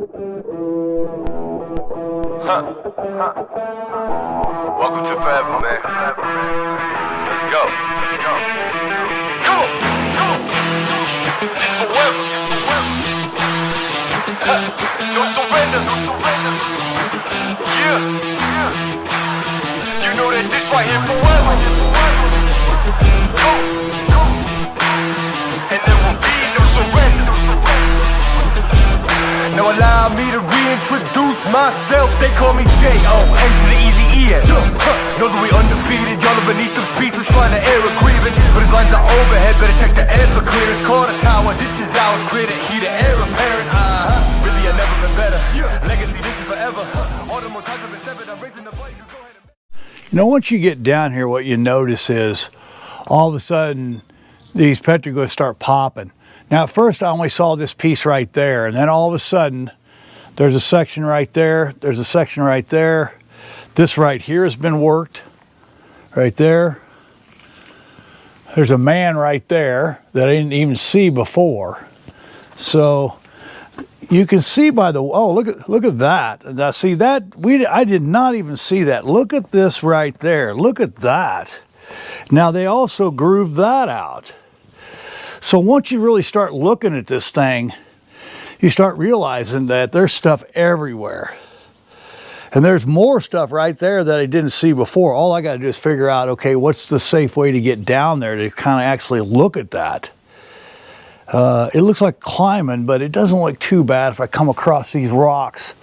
Welcome to forever, man. Let's go. Come on. This forever. No surrender. Yeah. You know that this right here forever. Go. And there will be no surrender. Now allow me to reintroduce myself. They call me J.O. N to the easy E-N. Know that we undefeated. Y'all are beneath them speeches trying to air a grievance, but his lines are overhead. Better check the air for clearance. Call the tower. This is ours. Clear the heat. The air apparent. Really, I've never been better. Legacy. This is forever. All the more times I've been severed. I'm raising the bar. You can go ahead and... You know, once you get down here, what you notice is all of a sudden these petroglyphs start popping. Now at first I only saw this piece right there, and then all of a sudden there's a section right there, there's a section right there. This right here has been worked, right there. There's a man right there that I didn't even see before. So you can see by the, oh, look at that. Now see that, I did not even see that. Look at this right there, look at that. Now they also grooved that out. So once you really start looking at this thing, you start realizing that there's stuff everywhere. And there's more stuff right there that I didn't see before. All I got to do is figure out, okay, what's the safe way to get down there to kind of actually look at that. It looks like climbing, but it doesn't look too bad if I come across these rocks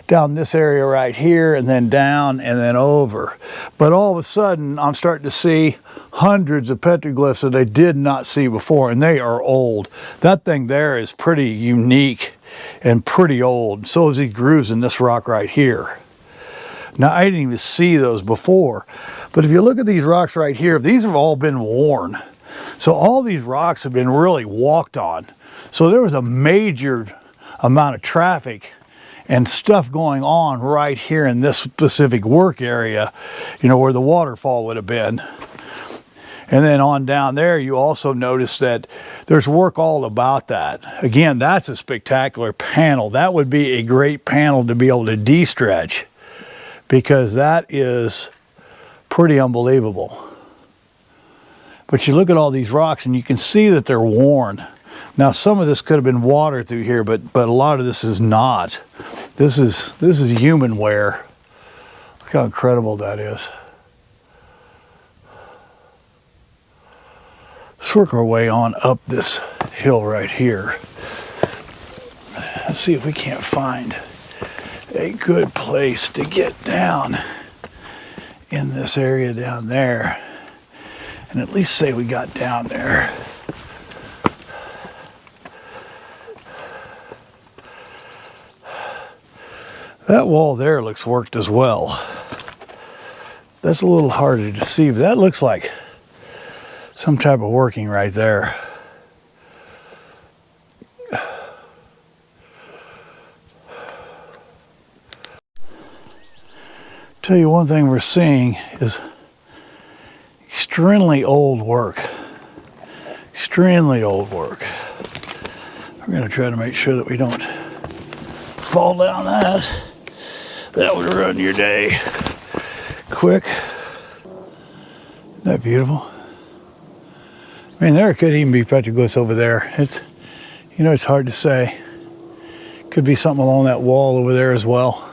down this area right here and then down and then over. But all of a sudden, I'm starting to see hundreds of petroglyphs that I did not see before, and they are old. That thing there is pretty unique and pretty old. So is these grooves in this rock right here. Now, I didn't even see those before, but if you look at these rocks right here, these have all been worn. So all these rocks have been really walked on. So there was a major amount of traffic and stuff going on right here in this specific work area, you know, where the waterfall would have been. And then on down there, you also notice that there's work all about that. Again, that's a spectacular panel. That would be a great panel to be able to de-stretch, because that is pretty unbelievable. But you look at all these rocks and you can see that they're worn. Now some of this could have been water through here, but a lot of this is not. This is human wear. Look how incredible that is. Let's work our way on up this hill right here. Let's see if we can't find a good place to get down in this area down there, and at least say we got down there. That wall there looks worked as well. That's a little harder to see, but that looks like some type of working right there. Tell you one thing we're seeing is extremely old work. Extremely old work. We're going to try to make sure that we don't fall down that. That would ruin your day quick. Isn't that beautiful? I mean, there could even be petroglyphs over there. It's, you know, it's hard to say. Could be something along that wall over there as well.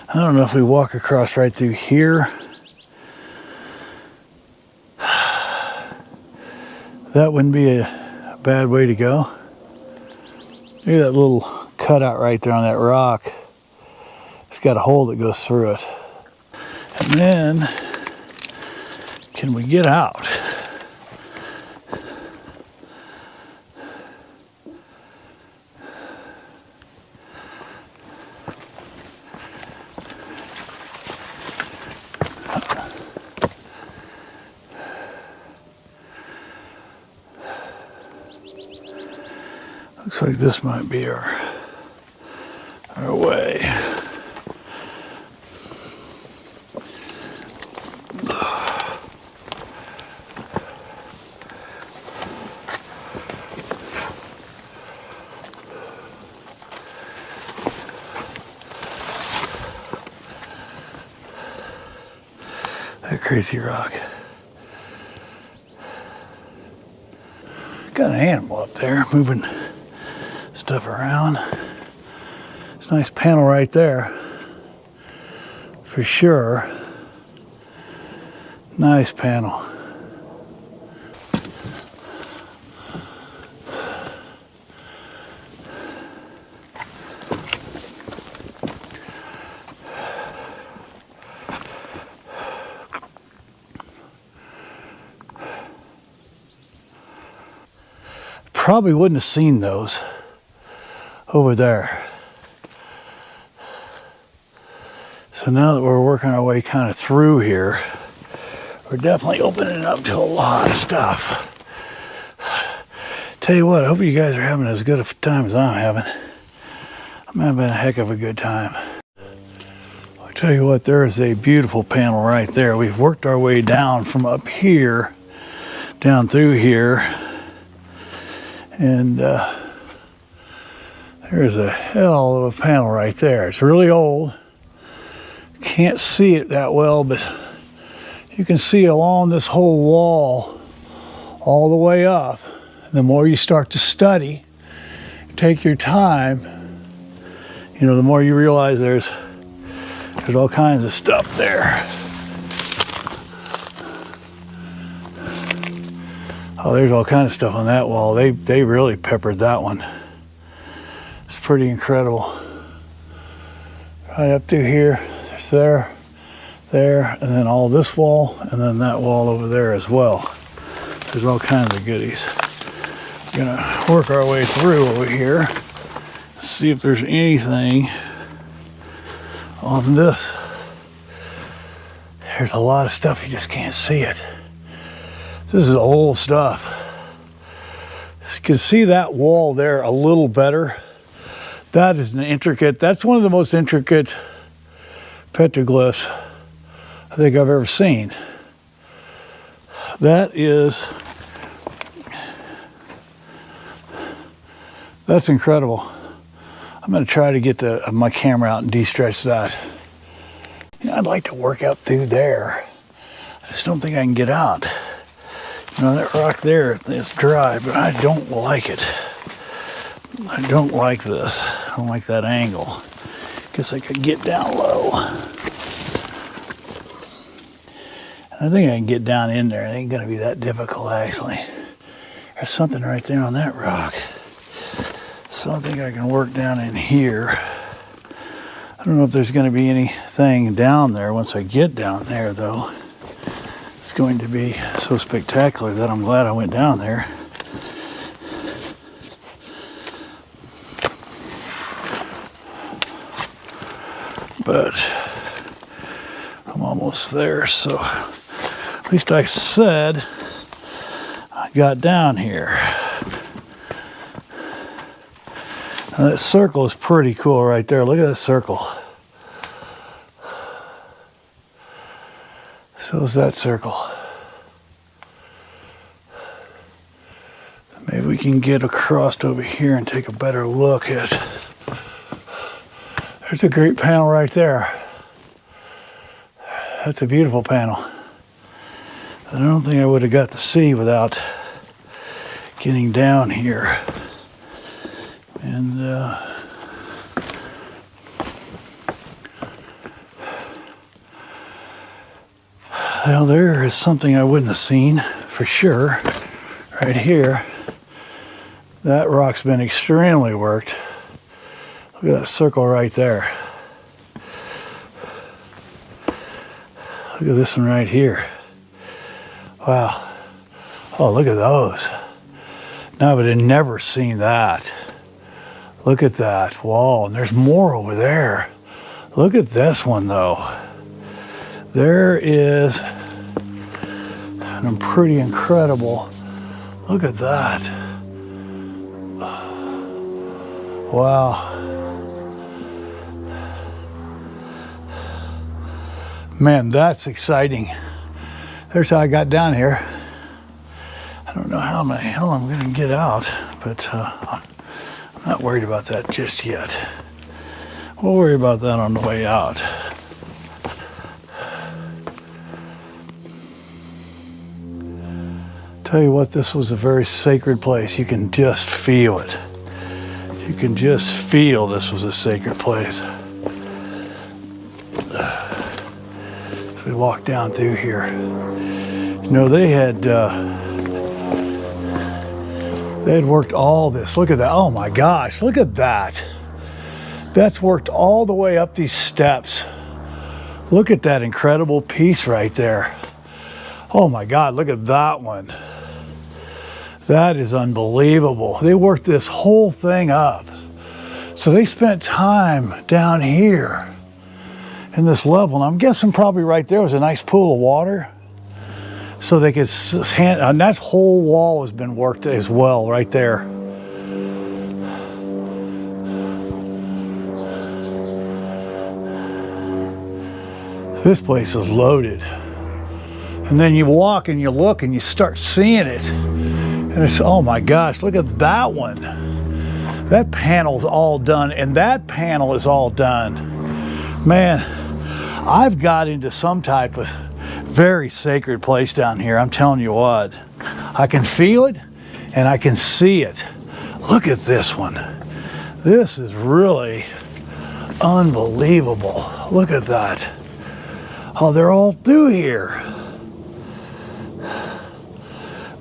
I don't know if we walk across right through here. That wouldn't be a bad way to go. Look at that little cutout right there on that rock. It's got a hole that goes through it. And then, can we get out? Looks like this might be our way. a crazy rock. Got an animal up there moving stuff around. It's a nice panel right there, for sure. Nice panel. Probably wouldn't have seen those over there. So now that we're working our way kind of through here, we're definitely opening it up to a lot of stuff. Tell you what, I hope you guys are having as good a time as I'm having. I'm having a heck of a good time. I'll tell you what, there is a beautiful panel right there. We've worked our way down from up here, down through here. And there's a hell of a panel right there. It's really old. Can't see it that well, but you can see along this whole wall all the way up. And the more you start to study, take your time, you know, the more you realize there's all kinds of stuff there. Oh, there's all kinds of stuff on that wall. They really peppered that one. It's pretty incredible. Right up through here, there's there, and then all this wall, and then that wall over there as well. There's all kinds of goodies. We're gonna work our way through over here, see if there's anything on this. There's a lot of stuff, you just can't see it. This is old stuff. You can see that wall there a little better. That is an intricate, that's one of the most intricate petroglyphs I think I've ever seen. That's incredible. I'm gonna try to get my camera out and de-stretch that. You know, I'd like to work out through there. I just don't think I can get out. You know, that rock there is dry, but I don't like it. I don't like this. I don't like that angle. Guess I could get down low. I think I can get down in there. It ain't gonna be that difficult, actually. There's something right there on that rock. So I think I can work down in here. I don't know if there's gonna be anything down there once I get down there, though. It's going to be so spectacular that I'm glad I went down there. But I'm almost there, so at least I said I got down here. Now that circle is pretty cool right there. Look at that circle. So is that circle. Maybe we can get across over here and take a better look at. There's a great panel right there. That's a beautiful panel. I don't think I would have got to see without getting down here. And well, there is something I wouldn't have seen for sure. Right here, that rock's been extremely worked. Look at that circle right there. Look at this one right here. Wow. Oh, look at those. Now, but I've never seen that. Look at that wall, and there's more over there. Look at this one, though. There is an pretty incredible. Look at that. Wow. Man, that's exciting. There's how I got down here. I don't know how the hell I'm going to get out, but I'm not worried about that just yet. We'll worry about that on the way out. Tell you what, this was a very sacred place. You can just feel it. You can just feel this was a sacred place. As we walk down through here, you know, they had worked all this. Look at that. Oh my gosh, look at that. That's worked all the way up these steps. Look at that incredible piece right there. Oh my God, look at that one. That is unbelievable. They worked this whole thing up. So they spent time down here in this level. And I'm guessing probably right there was a nice pool of water. So they could and that whole wall has been worked as well right there. This place is loaded. And then you walk and you look and you start seeing it. And it's, oh my gosh, look at that one. That panel's all done, and that panel is all done. Man, I've got into some type of very sacred place down here. I'm telling you what. I can feel it and I can see it. Look at this one. This is really unbelievable. Look at that. Oh, they're all through here.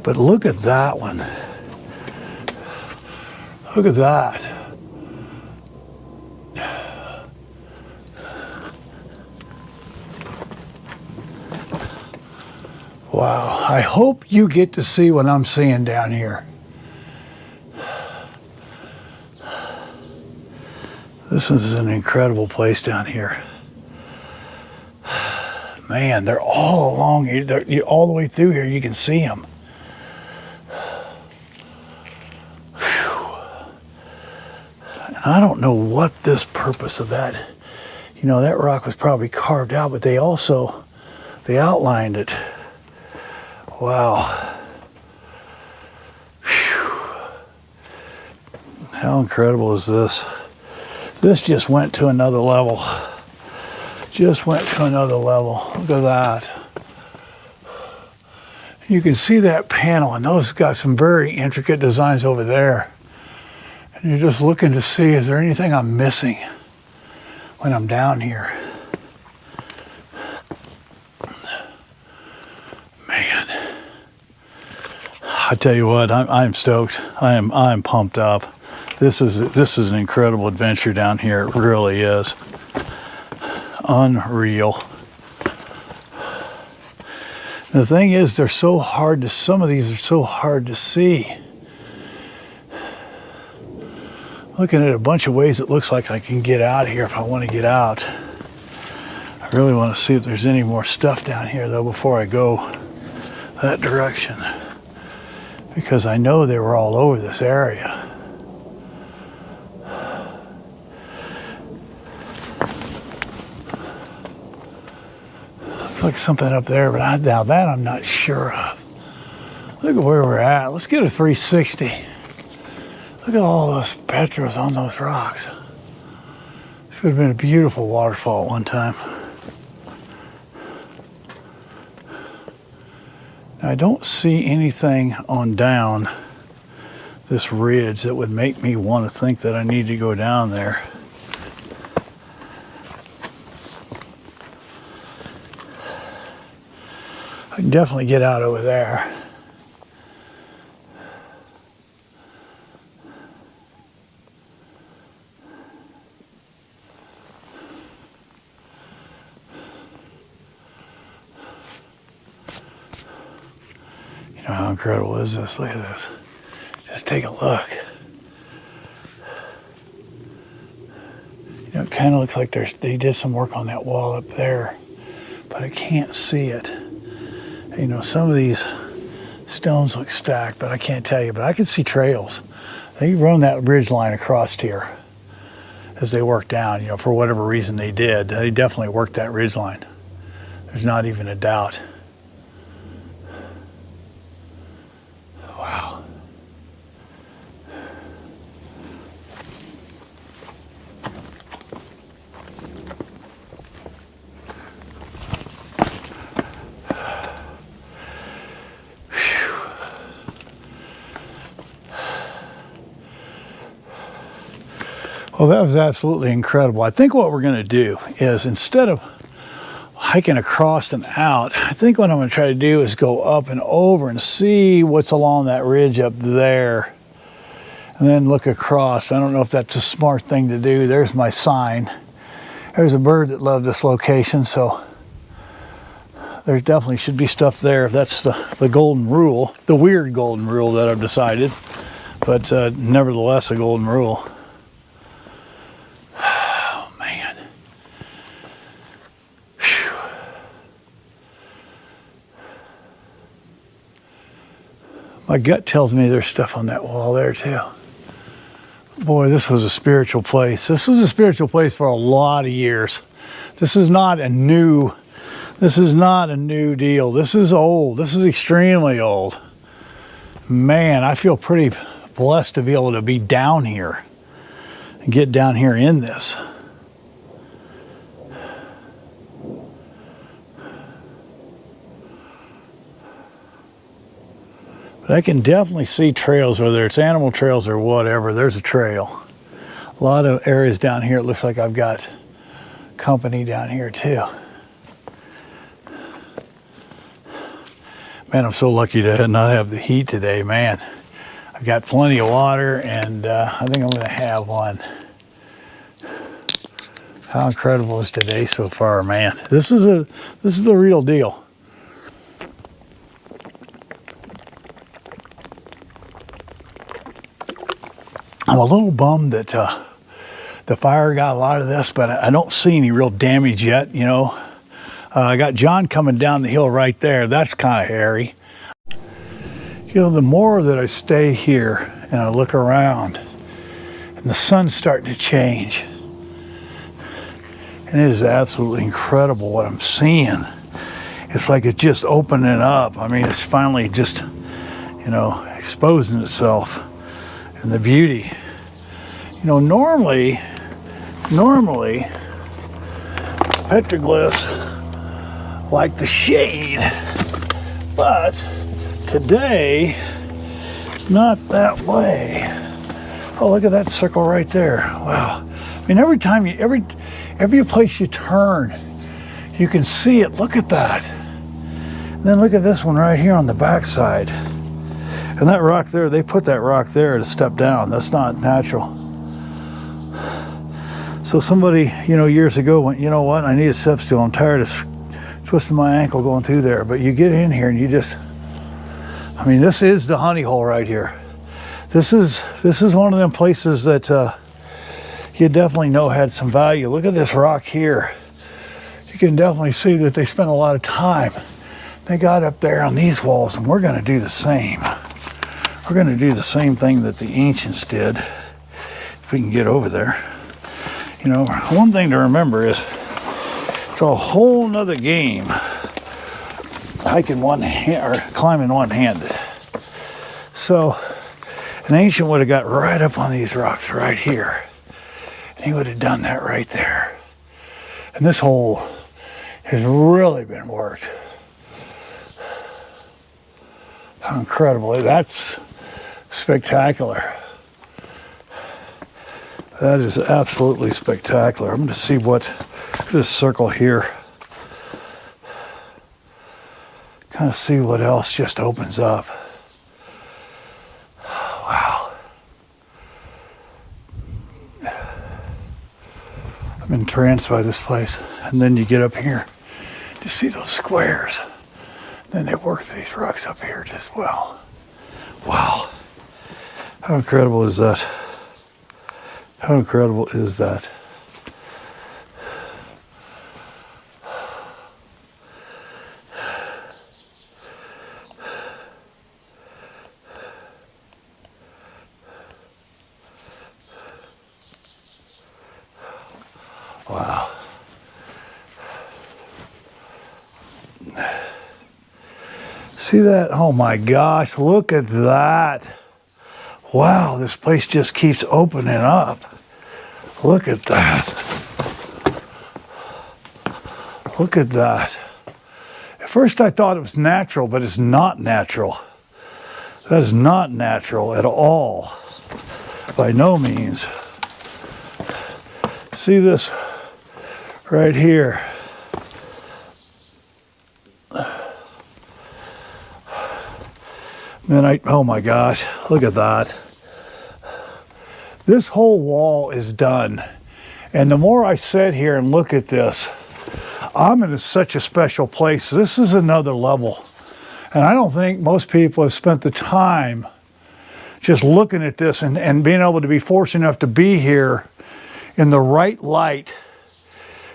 But look at that one. Look at that. Wow, I hope you get to see what I'm seeing down here. This is an incredible place down here. Man, they're all along here. They're all the way through here. You can see them. I don't know what this purpose of that, you know, that rock was probably carved out, but they outlined it. Wow. Whew. How incredible is this? This just went to another level. Just went to another level. Look at that. You can see that panel, and those got some very intricate designs over there. And you're just looking to see, is there anything I'm missing when I'm down here? Man, I tell you what, I'm stoked. I'm pumped up. This is an incredible adventure down here. It really is. Unreal. The thing is, they're so hard to, some of these are so hard to see. Looking at a bunch of ways it looks like I can get out of here if I want to get out. I really want to see if there's any more stuff down here though before I go that direction, because I know they were all over this area. Looks like something up there, but now that I'm not sure of. Look at where we're at. Let's get a 360. Look at all those petros on those rocks. This could have been a beautiful waterfall at one time. Now, I don't see anything on down this ridge that would make me want to think that I need to go down there. I can definitely get out over there. How incredible is this? Look at this. Just take a look. You know, it kind of looks like they did some work on that wall up there, but I can't see it. You know, some of these stones look stacked, but I can't tell you, but I can see trails. They run that ridge line across here as they work down, you know, for whatever reason they did. They definitely worked that ridge line. There's not even a doubt. Wow. Whew. Well, that was absolutely incredible. I think what we're going to do is, instead of hiking across and out, I think what I'm going to try to do is go up and over and see what's along that ridge up there, and then look across. I don't know if that's a smart thing to do. There's my sign. There's a bird that loved this location, so there definitely should be stuff there. If that's the golden rule, the weird golden rule that I've decided, but nevertheless a golden rule. Oh man. Whew. My gut tells me there's stuff on that wall there too. Boy, this was a spiritual place. This was a spiritual place for a lot of years. This is not a new deal. This is old. This is extremely old. Man, I feel pretty blessed to be able to be down here and get down here in this. But I can definitely see trails, whether it's animal trails or whatever. There's a trail. A lot of areas down here, it looks like I've got company down here too. Man, I'm so lucky to not have the heat today, man. I've got plenty of water, and I think I'm gonna have one. How incredible is today so far, man? This is the real deal. I'm a little bummed that the fire got a lot of this, but I don't see any real damage yet, you know. I got John coming down the hill right there. That's kind of hairy. You know, the more that I stay here and I look around, and the sun's starting to change, and it is absolutely incredible what I'm seeing. It's like it's just opening up. I mean, it's finally just, you know, exposing itself. And the beauty, you know, normally petroglyphs like the shade, but today it's not that way. Oh, look at that circle right there. Wow. I mean, every time every place you turn, you can see it. Look at that. And then look at this one right here on the backside. And that rock there, they put that rock there to step down. That's not natural. So somebody, you know, years ago went, you know what, I need a step stool. I'm tired of twisting my ankle going through there. But you get in here and you just, I mean, this is the honey hole right here. This is one of them places that you definitely know had some value. Look at this rock here. You can definitely see that they spent a lot of time. They got up there on these walls, and we're going to do the same. We're going to do the same thing that the ancients did, if we can get over there. You know, one thing to remember is it's a whole nother game hiking one hand or climbing one-handed. So an ancient would have got right up on these rocks right here, and he would have done that right there. And this hole has really been worked. How incredible. That's spectacular. That is absolutely spectacular. I'm going to see what this circle here. Kind of see what else just opens up. Wow. I'm entranced by this place. And then you get up here to see those squares. Then they work these rocks up here as well. Wow. How incredible is that? How incredible is that? Wow. See that? Oh my gosh, look at that. Wow, this place just keeps opening up. Look at that. Look at that. At first I thought it was natural, but it's not natural. That is not natural at all. By no means. See this right here. Then oh my gosh, look at that. This whole wall is done. And the more I sit here and look at this, I'm in such a special place. This is another level. And I don't think most people have spent the time just looking at this and being able to be fortunate enough to be here in the right light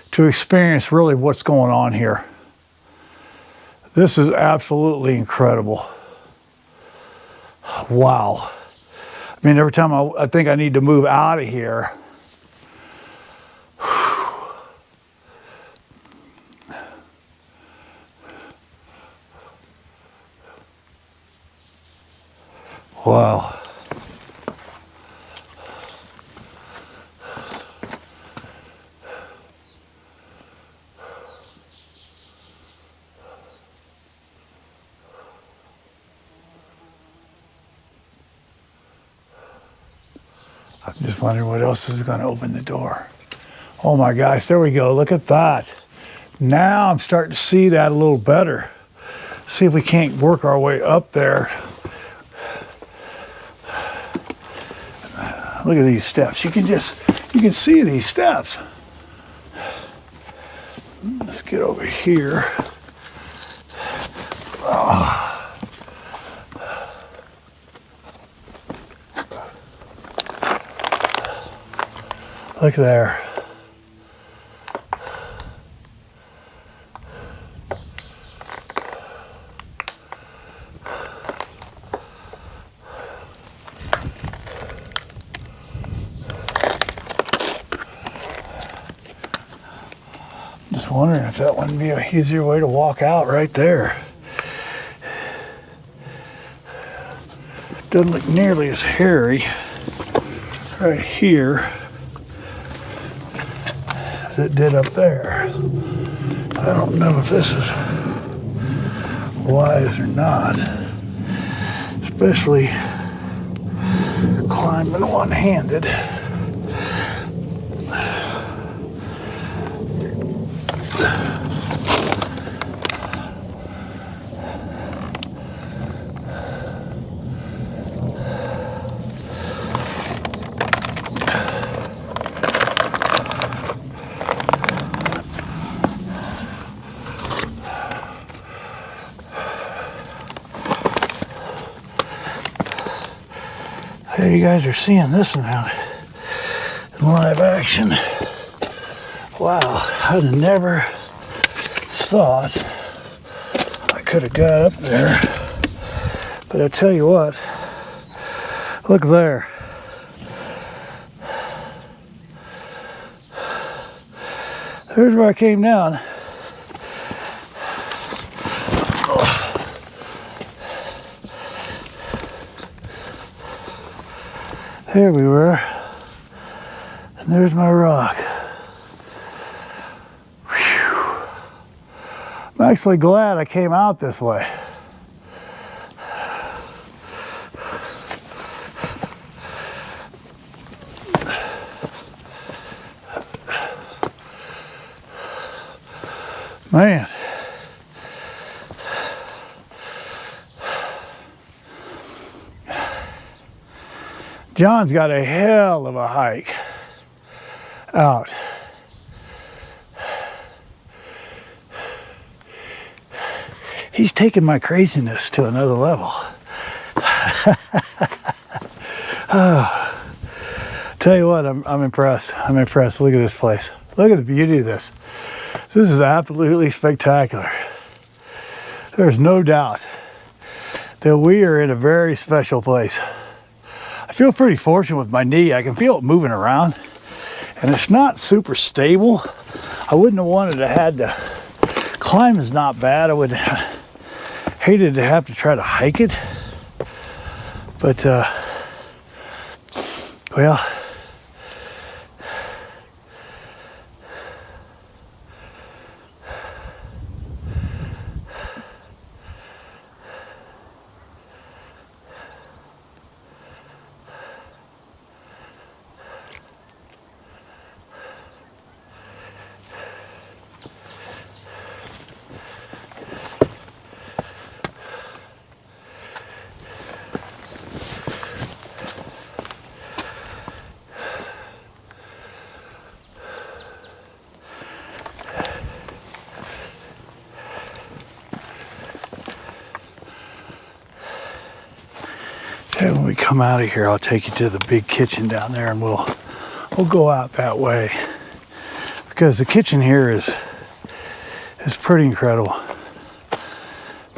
to experience really what's going on here. This is absolutely incredible. Wow. I mean, every time I think I need to move out of here. Wow. I'm just wondering what else is going to open the door. Oh my gosh, there we go. Look at that. Now I'm starting to see that a little better. See if we can't work our way up there. Look at these steps. You can see these steps. Let's get over here. Oh. Look there. Just wondering if that wouldn't be an easier way to walk out right there. Doesn't look nearly as hairy right here as it did up there. I don't know if this is wise or not, especially climbing one-handed. Hey, you guys are seeing this now in live action. Wow, I'd have never thought I could have got up there. But I tell you what, look there. There's where I came down. There we were, and there's my rock. Whew. I'm actually glad I came out this way. Man. John's got a hell of a hike out. He's taken my craziness to another level. Oh, tell you what, I'm impressed. I'm impressed. Look at this place. Look at the beauty of this. This is absolutely spectacular. There's no doubt that we are in a very special place. I feel pretty fortunate with my knee. I can feel it moving around, and it's not super stable. I wouldn't have wanted to had to climb is not bad. I would have hated to have to try to hike it, but well, when we come out of here, I'll take you to the big kitchen down there, and we'll go out that way, because the kitchen here is pretty incredible.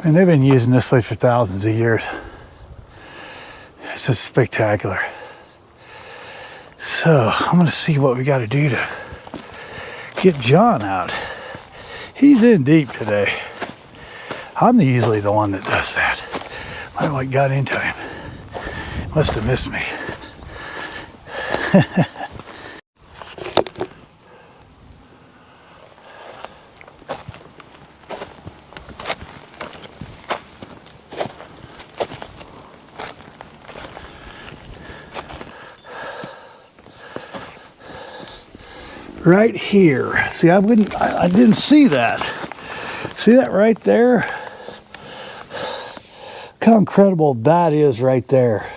And they've been using this place for thousands of years. It's just spectacular. So I'm gonna see what we got to do to get John out. He's in deep today. I'm usually the one that does that. I don't know what got into him. Must have missed me. Right here. See, I didn't see that. See that right there? Look how incredible that is right there.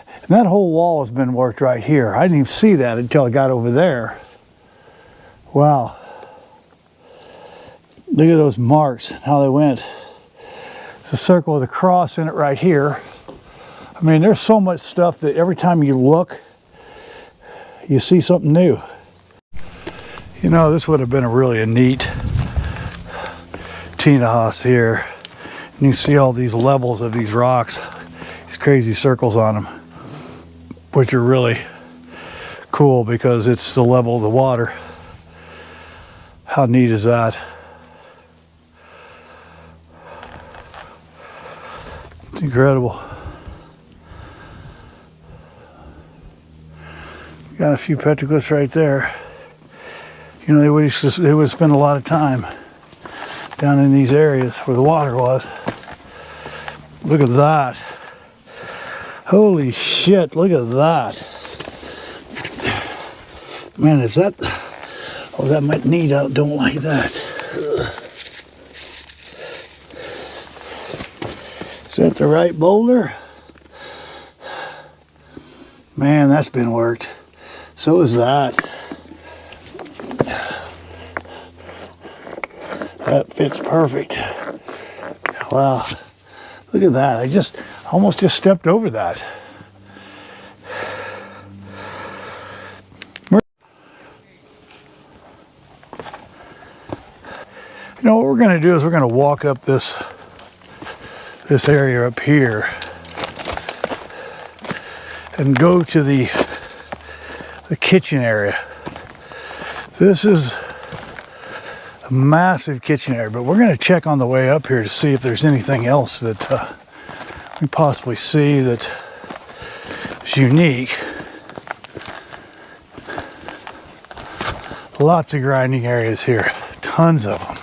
And that whole wall has been worked right here. I didn't even see that until I got over there. Wow. Look at those marks, how they went. It's a circle with a cross in it right here. I mean, there's so much stuff that every time you look, you see something new. You know, this would have been a neat Tina house here. And you can see all these levels of these rocks, these crazy circles on them, which are really cool because it's the level of the water. How neat is that? It's incredible. Got a few petroglyphs right there. You know, they would spend a lot of time down in these areas where the water was. Look at that. Holy shit, look at that. Man, is that... Oh, that might need out. Don't like that. Is that the right boulder? Man, that's been worked. So is that. That fits perfect. Wow. Look at that. I almost just stepped over that. You know what we're going to do is we're going to walk up this area up here and go to the kitchen area. This is a massive kitchen area, but we're going to check on the way up here to see if there's anything else that we possibly see that is unique. Lots of grinding areas here, tons of them.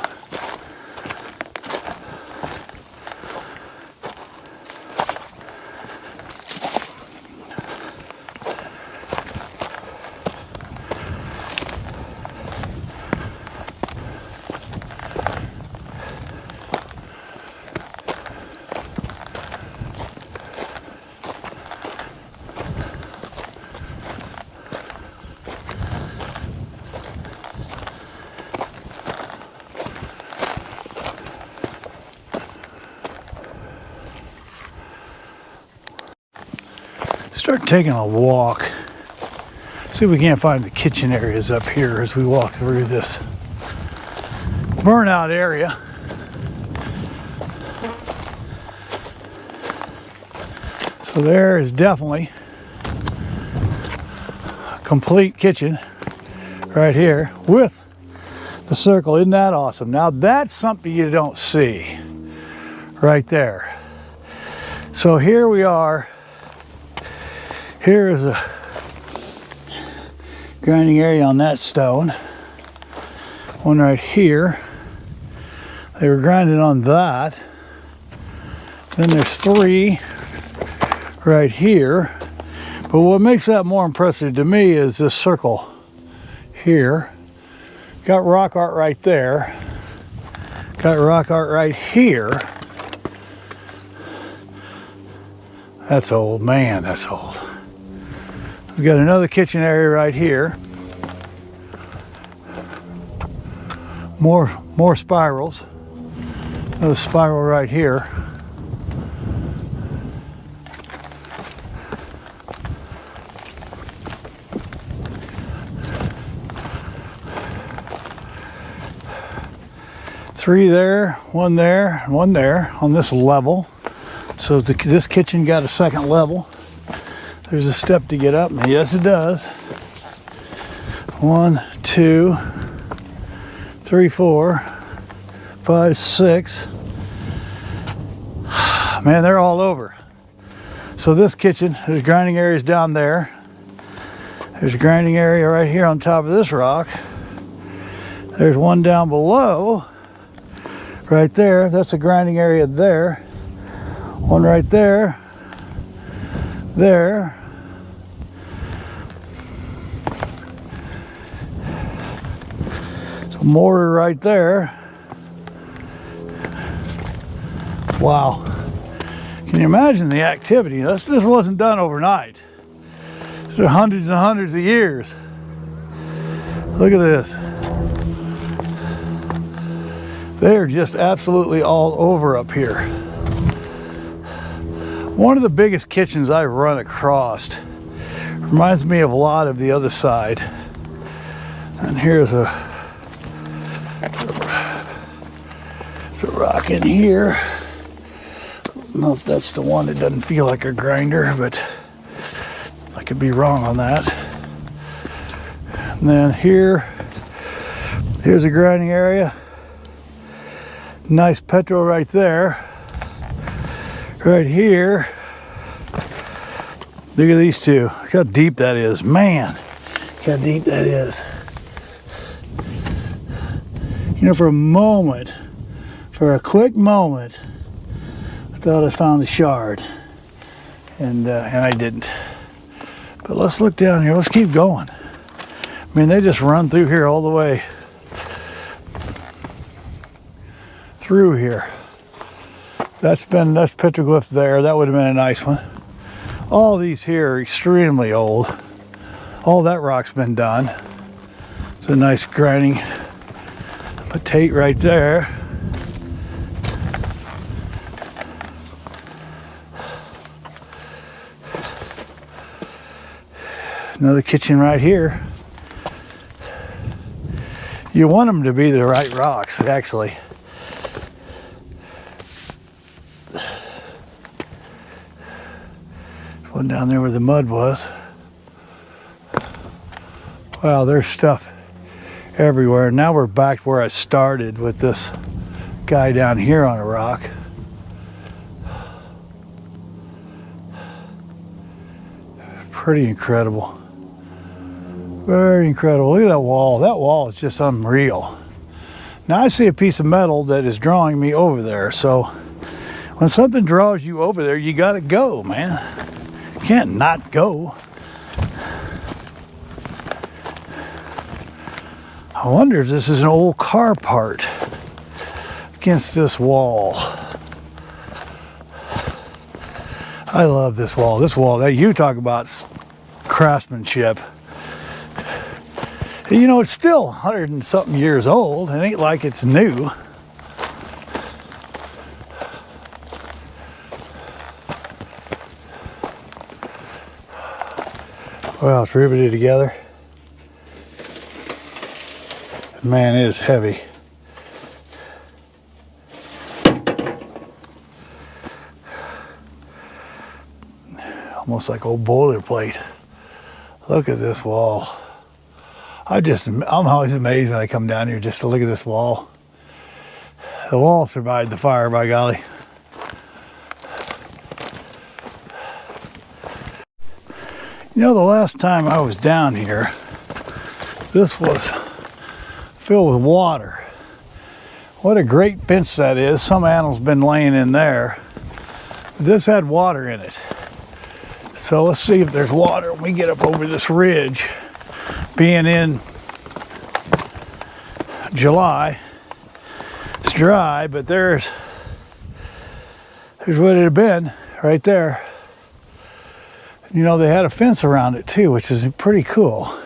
Start taking a walk. See if we can't find the kitchen areas up here as we walk through this burnout area. So there is definitely a complete kitchen right here with the circle. Isn't that awesome? Now that's something you don't see right there. So here we are. Here is a grinding area on that stone. One right here. They were grinding on that. Then there's 3 right here. But what makes that more impressive to me is this circle here. Got rock art right there. Got rock art right here. That's old, man, that's old. We've got another kitchen area right here. More spirals. Another spiral right here. 3 there, 1 there, 1 there on this level. So this kitchen got a second level. There's a step to get up, and yes it does. 1, 2, 3, 4, 5, 6. Man, they're all over. So this kitchen, there's grinding areas down there. There's a grinding area right here on top of this rock. There's one down below, right there. That's a grinding area there. One right there. There. So mortar right there. Wow. Can you imagine the activity? This wasn't done overnight. These are hundreds and hundreds of years. Look at this. They are just absolutely all over up here. One of the biggest kitchens I've run across. Reminds me of a lot of the other side. And here's a rock in here. I don't know if that's the one that doesn't feel like a grinder, but I could be wrong on that. And then here's a grinding area. Nice petro right there. Right here. Look at these two. Look how deep that is. Man, look how deep that is. You know, for a quick moment, I thought I found the shard. And I didn't. But let's look down here. Let's keep going. I mean, they just run through here all the way through here. That's petroglyph there. That would have been a nice one. All these here are extremely old. All that rock's been done. It's a nice grinding potate right there. Another kitchen right here. You want them to be the right rocks, actually. One down there where the mud was. Wow, there's stuff everywhere. Now we're back where I started with this guy down here on a rock. Pretty incredible. Very incredible. Look at that wall. That wall is just unreal. Now I see a piece of metal that is drawing me over there. So when something draws you over there, you gotta go, man. You can't not go. I wonder if this is an old car part against this wall. I love this wall. This wall, that you talk about craftsmanship. You know, it's still 100 and something years old. It ain't like it's new. Well, it's riveted together. Man, it is heavy. Almost like old boilerplate. Look at this wall. I'm always amazed when I come down here just to look at this wall. The wall survived the fire, by golly. You know, the last time I was down here, this was filled with water. What a great fence that is. Some animals been laying in there. This had water in it. So let's see if there's water when we get up over this ridge. Being in July, it's dry, but there's what it had been right there. You know, they had a fence around it too, which is pretty cool.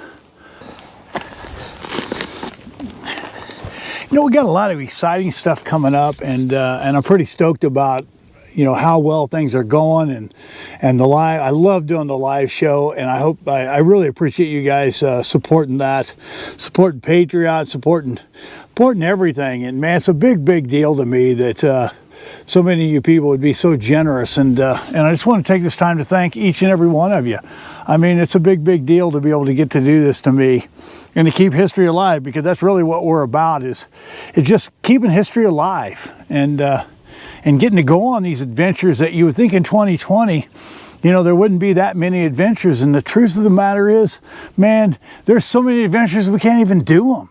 You know, we got a lot of exciting stuff coming up, and I'm pretty stoked about, you know, how well things are going, and the live. I love doing the live show, and I really appreciate you guys supporting that, supporting Patreon, supporting supporting everything. And man, it's a big deal to me that so many of you people would be so generous. And I just want to take this time to thank each and every one of you. I mean, it's a big deal to be able to get to do this to me and to keep history alive, because that's really what we're about, is just keeping history alive and getting to go on these adventures that you would think in 2020, you know, there wouldn't be that many adventures. And the truth of the matter is, man, there's so many adventures we can't even do them.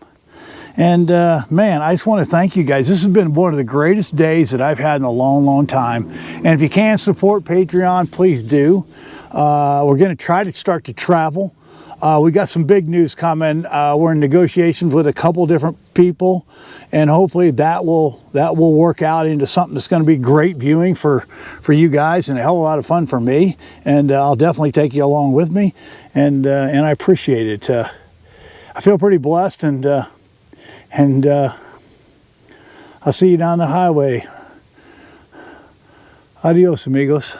And man, I just want to thank you guys. This has been one of the greatest days that I've had in a long time. And if you can support Patreon, please do. We're going to try to start to travel. We got some big news coming. We're in negotiations with a couple different people, and hopefully that will work out into something that's going to be great viewing for you guys, and a hell of a lot of fun for me. And I'll definitely take you along with me, and I appreciate it. I feel pretty blessed, and I'll see you down the highway. Adios, amigos.